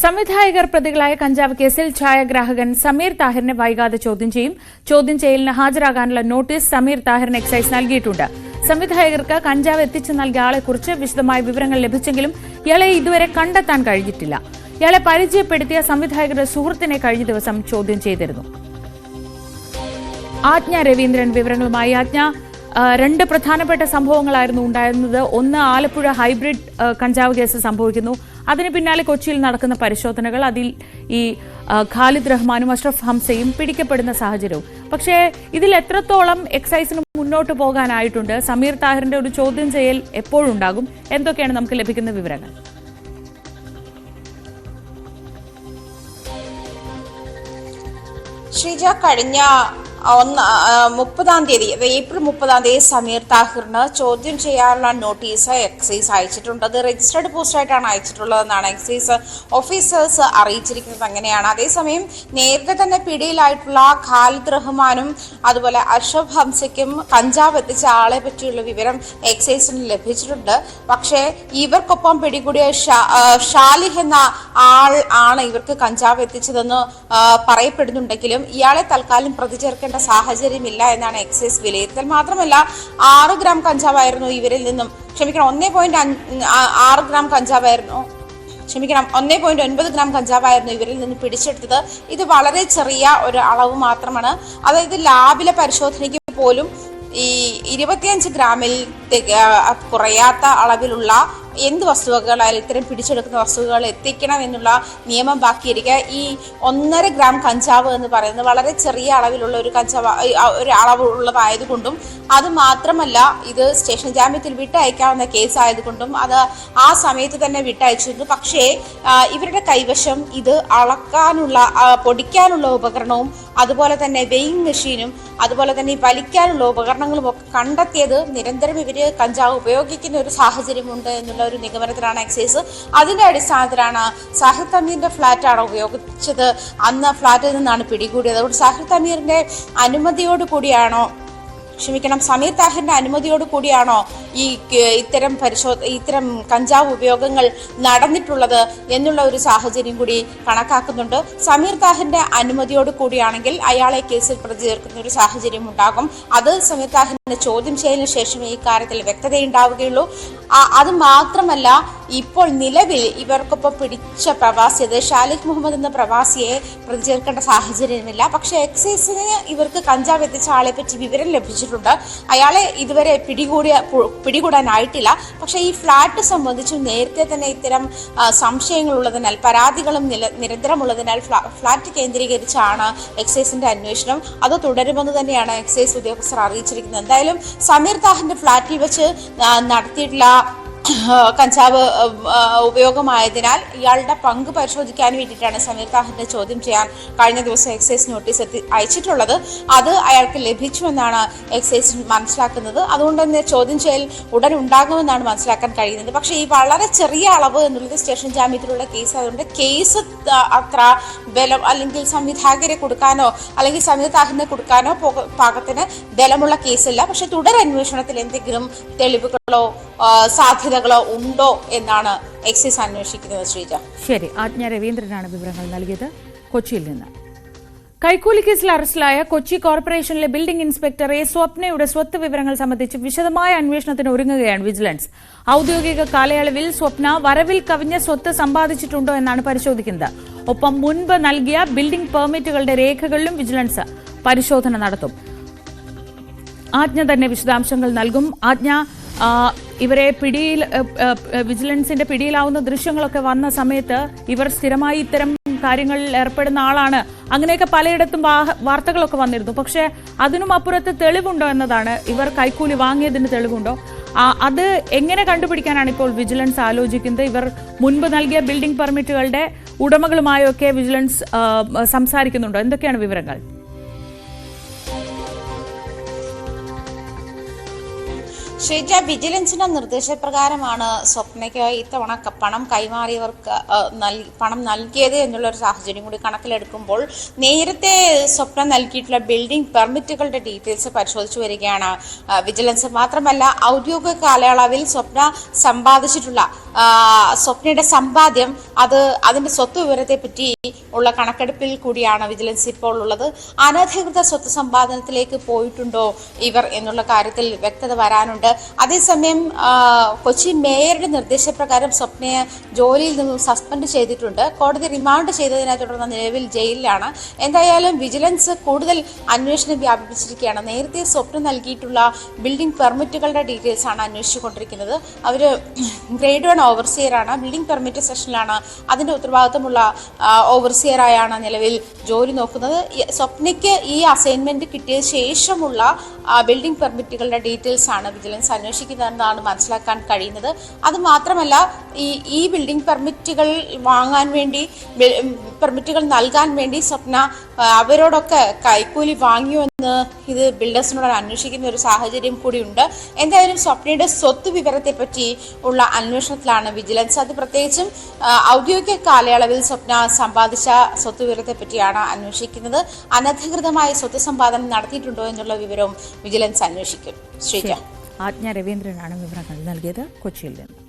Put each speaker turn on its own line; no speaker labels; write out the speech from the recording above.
സംവിധായകർ പ്രതികളായ കഞ്ചാവ് കേസിൽ ഛായാഗ്രാഹകൻ സമീർ താഹിറിനെ വൈകാതെ ചോദ്യം ചെയ്യും. ചോദ്യം ചെയ്യലിന് ഹാജരാകാനുള്ള നോട്ടീസ് സമീർ താഹിറിന് എക്സൈസ് നൽകിയിട്ടുണ്ട്. സംവിധായകർക്ക് കഞ്ചാവ് എത്തിച്ചു നൽകിയ ആളെക്കുറിച്ച് വിശദമായ വിവരങ്ങൾ ലഭിച്ചെങ്കിലും ഇയാളെ ഇതുവരെ കണ്ടെത്താൻ കഴിഞ്ഞിട്ടില്ല. ഇയാളെ പരിചയപ്പെടുത്തിയ സംവിധായകരുടെ സുഹൃത്തിനെ കഴിഞ്ഞ ദിവസം ചോദ്യം ചെയ്തിരുന്നു. ആജ്ഞ രവീന്ദ്രൻ വിവരങ്ങളുമായി. ആജ്ഞ, രണ്ട് പ്രധാനപ്പെട്ട സംഭവങ്ങളായിരുന്നു ഉണ്ടായിരുന്നത്. ഒന്ന്, ആലപ്പുഴ ഹൈബ്രിഡ് കഞ്ചാവ് കേസ് സംഭവിക്കുന്നു. അതിന് പിന്നാലെ കൊച്ചിയിൽ നടക്കുന്ന പരിശോധനകൾ, അതിൽ ഈ ഖാലിദ് റഹ്മാനും അഷ്റഫ് ഹംസയും പിടിക്കപ്പെടുന്ന സാഹചര്യവും. പക്ഷേ ഇതിൽ എത്രത്തോളം എക്സൈസിന് മുന്നോട്ട് പോകാനായിട്ടുണ്ട്? സമീർ താഹിറിന്റെ ഒരു ചോദ്യം ചെയ്യൽ എപ്പോഴുണ്ടാകും? എന്തൊക്കെയാണ് നമുക്ക് ലഭിക്കുന്ന വിവരങ്ങൾ?
ശ്രീജ, കഴിഞ്ഞ 30-ാം തീയതി, ഏപ്രിൽ 30-ാം തീയതി സമീർ താഹിറിന് ചോദ്യം ചെയ്യാനുള്ള നോട്ടീസ് എക്സൈസ് അയച്ചിട്ടുണ്ട്. അത് രജിസ്റ്റേർഡ് പോസ്റ്റായിട്ടാണ് അയച്ചിട്ടുള്ളതെന്നാണ് എക്സൈസ് ഓഫീസേഴ്സ് അറിയിച്ചിരിക്കുന്നത്. അങ്ങനെയാണ്. അതേസമയം നേരത്തെ തന്നെ പിടിയിലായിട്ടുള്ള ഖാലിദ് റഹ്മാനും അതുപോലെ അഷ്റഫ് ഹംസയ്ക്കും കഞ്ചാവ് എത്തിച്ച ആളെ പറ്റിയുള്ള വിവരം എക്സൈസിന് ലഭിച്ചിട്ടുണ്ട്. പക്ഷേ ഇവർക്കൊപ്പം പിടികൂടിയ ഷാലിഹ് എന്ന ആൾ ആണ് ഇവർക്ക് കഞ്ചാവ് എത്തിച്ചതെന്ന് പറയപ്പെടുന്നുണ്ടെങ്കിലും ഇയാളെ തൽക്കാലം പ്രതി ചേർക്കേണ്ട സാഹചര്യമില്ല എന്നാണ് എക്സൈസ് വിലയിരുത്തൽ. മാത്രമല്ല 6 ഗ്രാം കഞ്ചാവായിരുന്നു ഇവരിൽ നിന്നും 1.6 ഗ്രാം കഞ്ചാവായിരുന്നു 1.9 ഗ്രാം കഞ്ചാവായിരുന്നു ഇവരിൽ നിന്ന് പിടിച്ചെടുത്തത്. ഇത് വളരെ ചെറിയ ഒരു അളവ് മാത്രമാണ്. അതായത് ലാബിലെ പരിശോധനയ്ക്ക് പോലും ഈ 25 ഗ്രാമിൽ കുറയാത്ത അളവിലുള്ള എന്ത് വസ്തുവകളായാലും ഇത്തരം പിടിച്ചെടുക്കുന്ന വസ്തുവകൾ എത്തിക്കണം എന്നുള്ള നിയമം ബാക്കിയിരിക്കുക. ഈ 1.5 ഗ്രാം കഞ്ചാവ് എന്ന് പറയുന്നത് വളരെ ചെറിയ അളവിലുള്ള ഒരു അളവുള്ളതായതുകൊണ്ടും അത് മാത്രമല്ല ഇത് സ്റ്റേഷൻ ജാമ്യത്തിൽ വിട്ടയക്കാവുന്ന കേസായതുകൊണ്ടും അത് ആ സമയത്ത് തന്നെ വിട്ടയച്ചിരുന്നു. പക്ഷേ ഇവരുടെ കൈവശം ഇത് അളക്കാനുള്ള പൊടിക്കാനുള്ള ഉപകരണവും അതുപോലെ തന്നെ വെയിങ് മെഷീനും അതുപോലെ തന്നെ വലിക്കാനുള്ള ഉപകരണങ്ങളും ഒക്കെ കണ്ടെത്തിയത് നിരന്തരം ഇവര് കഞ്ചാവ് ഉപയോഗിക്കുന്ന ഒരു സാഹചര്യമുണ്ട് എന്നുള്ള ഒരു നിഗമനത്തിലാണ് എക്സൈസ്. അതിന്റെ അടിസ്ഥാനത്തിലാണ് സാഹിർ തമീറിന്റെ ഫ്ളാറ്റാണ് ഉപയോഗിച്ചത്. അന്ന് ഫ്ളാറ്റിൽ നിന്നാണ് പിടികൂടിയത്. അതുകൊണ്ട് സാഹിർ തമീറിന്റെ അനുമതിയോട് കൂടിയാണോ സമീർ താഹിറിന്റെ അനുമതിയോട് കൂടിയാണോ ഇത്തരം കഞ്ചാവ് ഉപയോഗങ്ങൾ നടന്നിട്ടുള്ളത് എന്നുള്ള ഒരു സാഹചര്യം കൂടി കണക്കാക്കുന്നുണ്ട്. സമീർ താഹിറിന്റെ അനുമതിയോട് കൂടിയാണെങ്കിൽ അയാളെ കേസിൽ പ്രതി ചേർക്കുന്ന ഒരു സാഹചര്യം ഉണ്ടാകും. അത് സമീർ താഹിറിന്റെ ചോദ്യം ചെയ്യലിന് ശേഷമേ ഈ കാര്യത്തിൽ വ്യക്തതയുണ്ടാവുകയുള്ളൂ. അത് മാത്രമല്ല, ഇപ്പോൾ നിലവിൽ ഇവർക്കൊപ്പം പിടിച്ച പ്രവാസി, അത് ഷാലിഹ് മുഹമ്മദ് എന്ന പ്രവാസിയെ പ്രതി ചേർക്കേണ്ട സാഹചര്യമില്ല. പക്ഷെ എക്സൈസിന് ഇവർക്ക് കഞ്ചാവ് എത്തിച്ച ആളെ പറ്റി വിവരം ലഭിച്ചിട്ടുണ്ട്. അയാളെ ഇതുവരെ പിടികൂടാനായിട്ടില്ല. പക്ഷെ ഈ ഫ്ളാറ്റ് സംബന്ധിച്ച് നേരത്തെ തന്നെ ഇത്തരം സംശയങ്ങളുള്ളതിനാൽ, പരാതികളും നിരന്തരമുള്ളതിനാൽ ഫ്ളാറ്റ് കേന്ദ്രീകരിച്ചാണ് എക്സൈസിന്റെ അന്വേഷണം. അത് തുടരുമെന്ന് തന്നെയാണ് എക്സൈസ് ഉദ്യോഗസ്ഥർ അറിയിച്ചിരിക്കുന്നത്. എന്തായാലും സമീർ താഹിറിന്റെ ഫ്ളാറ്റിൽ വെച്ച് നടത്തിയിട്ടുള്ള കഞ്ചാവ് ഉപയോഗമായതിനാൽ ഇയാളുടെ പങ്ക് പരിശോധിക്കാൻ വേണ്ടിയിട്ടാണ് സമീർ താഹിറിനെ ചോദ്യം ചെയ്യാൻ കഴിഞ്ഞ ദിവസം എക്സൈസ് നോട്ടീസ് അയച്ചിട്ടുള്ളത്. അത് അയാൾക്ക് ലഭിച്ചുവെന്നാണ് എക്സൈസ് മനസ്സിലാക്കുന്നത്. അതുകൊണ്ട് തന്നെ ചോദ്യം ചെയ്യൽ ഉടൻ ഉണ്ടാകുമെന്നാണ് മനസ്സിലാക്കാൻ കഴിയുന്നത്. പക്ഷേ ഈ വളരെ ചെറിയ അളവ് എന്നുള്ളത് സ്റ്റേഷൻ ജാമ്യത്തിലുള്ള കേസ് ആയതുകൊണ്ട് കേസ് അത്ര ബലം, അല്ലെങ്കിൽ സംവിധായകരെ കൊടുക്കാനോ അല്ലെങ്കിൽ സമീർ താഹിറിനെ കൊടുക്കാനോ പാകത്തിന് ബലമുള്ള കേസല്ല. പക്ഷെ തുടരന്വേഷണത്തിൽ എന്തെങ്കിലും തെളിവുകളോ സാധ്യതകളോ ഉണ്ടോ എന്നാണ് എക്സൈസ് അന്വേഷിക്കുന്നത്. ശ്രീജ,
ശരി. ആജ്ഞ രവീന്ദ്രനാണ് വിവരങ്ങൾ നൽകിയത് കൊച്ചിയിൽ നിന്ന്. കൈക്കൂലി കേസിൽ അറസ്റ്റിലായ കൊച്ചി കോർപ്പറേഷനിലെ ബിൽഡിംഗ് ഇൻസ്പെക്ടർ എ സ്വപ്നയുടെ സ്വത്ത് വിവരങ്ങൾ സംബന്ധിച്ച് വിശദമായ അന്വേഷണത്തിന് ഒരുങ്ങുകയാണ് വിജിലൻസ്. ഔദ്യോഗിക കാലയളവിൽ സ്വപ്ന വരവിൽ കവിഞ്ഞ സ്വത്ത് സമ്പാദിച്ചിട്ടുണ്ടോ എന്നാണ് പരിശോധിക്കുന്നത്. ഒപ്പം മുൻപ് നൽകിയ ബിൽഡിംഗ് പെർമിറ്റുകളുടെ രേഖകളിലും വിജിലൻസ് പരിശോധന നടത്തും. ആജ്ഞ തന്നെ വിശദാംശങ്ങൾ നൽകും. ആജ്ഞ, ഇവരെ വിജിലൻസിന്റെ പിടിയിലാവുന്ന ദൃശ്യങ്ങളൊക്കെ വന്ന സമയത്ത് ഇവർ സ്ഥിരമായി ഇത്തരം കാര്യങ്ങളിൽ ഏർപ്പെടുന്ന ആളാണ്, അങ്ങനെയൊക്കെ പലയിടത്തും വാർത്തകളൊക്കെ വന്നിരുന്നു. പക്ഷെ അതിനും അപ്പുറത്ത് തെളിവുണ്ടോ എന്നതാണ്. ഇവർ കൈക്കൂലി വാങ്ങിയതിന് തെളിവുണ്ടോ? അത് എങ്ങനെ കണ്ടുപിടിക്കാനാണ് ഇപ്പോൾ വിജിലൻസ് ആലോചിക്കുന്നത്? ഇവർ മുൻപ് നൽകിയ ബിൽഡിംഗ് പെർമിറ്റുകളുടെ ഉടമകളുമായൊക്കെ വിജിലൻസ് സംസാരിക്കുന്നുണ്ടോ? എന്തൊക്കെയാണ് വിവരങ്ങൾ?
ശ്രീജ, വിജിലൻസിന്റെ നിർദ്ദേശപ്രകാരമാണ് സ്വപ്നയ്ക്ക് ഇത്തവണ പണം കൈമാറിയവർക്ക് പണം നൽകിയത് എന്നുള്ള ഒരു സാഹചര്യം കൂടി കണക്കിലെടുക്കുമ്പോൾ നേരത്തെ സ്വപ്ന നൽകിയിട്ടുള്ള ബിൽഡിംഗ് പെർമിറ്റുകളുടെ ഡീറ്റെയിൽസ് പരിശോധിച്ചു വരികയാണ് വിജിലൻസ്. മാത്രമല്ല, ഔദ്യോഗിക കാലയളവിൽ സ്വപ്ന സമ്പാദിച്ചിട്ടുള്ള സ്വപ്നയുടെ സമ്പാദ്യം അതിന്റെ സ്വത്ത് വിവരത്തെ പറ്റി ഉള്ള കണക്കെടുപ്പിൽ കൂടിയാണ് വിജിലൻസ് ഇപ്പോൾ ഉള്ളത്. അനധികൃത സ്വത്ത് സമ്പാദനത്തിലേക്ക് പോയിട്ടുണ്ടോ ഇവർ എന്നുള്ള കാര്യത്തിൽ വ്യക്തത വരാനുണ്ട്. അതേസമയം കൊച്ചി മേയറുടെ നിർദ്ദേശപ്രകാരം സ്വപ്നയെ ജോലിയിൽ നിന്നും സസ്പെൻഡ് ചെയ്തിട്ടുണ്ട്. കോടതി റിമാൻഡ് ചെയ്തതിനെ തുടർന്ന് നിലവിൽ ജയിലിലാണ്. എന്തായാലും വിജിലൻസ് കൂടുതൽ അന്വേഷണം വ്യാപിപ്പിച്ചിരിക്കുകയാണ്. നേരത്തെ സ്വപ്ന നൽകിയിട്ടുള്ള ബിൽഡിംഗ് പെർമിറ്റുകളുടെ ഡീറ്റെയിൽസ് ആണ് അന്വേഷിച്ചുകൊണ്ടിരിക്കുന്നത്. അവർ ഗ്രേഡ് 1 ഓവർസിയറാണ്. ബിൽഡിംഗ് പെർമിറ്റ് സെഷനിലാണ് അതിന്റെ ഉത്തരവാദിത്തമുള്ള ഓവർസിയറായാണ് നിലവിൽ ജോലി നോക്കുന്നത്. സ്വപ്നയ്ക്ക് ഈ അസൈൻമെന്റ് കിട്ടിയ ശേഷമുള്ള ബിൽഡിംഗ് പെർമിറ്റുകളുടെ ഡീറ്റെയിൽസ് ആണ് വിജിലൻസ് അന്വേഷിക്കുന്നതെന്നാണ് മനസ്സിലാക്കാൻ കഴിയുന്നത്. അത് മാത്രമല്ല, ഈ ബിൽഡിംഗ് പെർമിറ്റുകൾ വാങ്ങാൻ വേണ്ടി, പെർമിറ്റുകൾ നൽകാൻ വേണ്ടി സ്വപ്ന അവരോടൊക്കെ കൈക്കൂലി വാങ്ങിയോ എന്ന് ഇത് ബിൽഡേഴ്സിനോട് അന്വേഷിക്കുന്ന ഒരു സാഹചര്യം കൂടിയുണ്ട്. എന്തായാലും സ്വപ്നയുടെ സ്വത്ത് വിവരത്തെ പറ്റി ഉള്ള അന്വേഷണത്തിലാണ് വിജിലൻസ്. അത് പ്രത്യേകിച്ചും ഔദ്യോഗിക കാലയളവിൽ സ്വപ്ന സമ്പാദിച്ച സ്വത്ത് വിവരത്തെ പറ്റിയാണ് അന്വേഷിക്കുന്നത്. അനധികൃതമായ സ്വത്ത് സമ്പാദനം നടത്തിയിട്ടുണ്ടോ എന്നുള്ള വിവരവും വിജിലൻസ് അന്വേഷിക്കും. ശ്രീജ.
ആജ്ഞ രവീന്ദ്രനാണ് വിവരങ്ങൾ നൽകിയത് കൊച്ചിയിൽ നിന്ന്.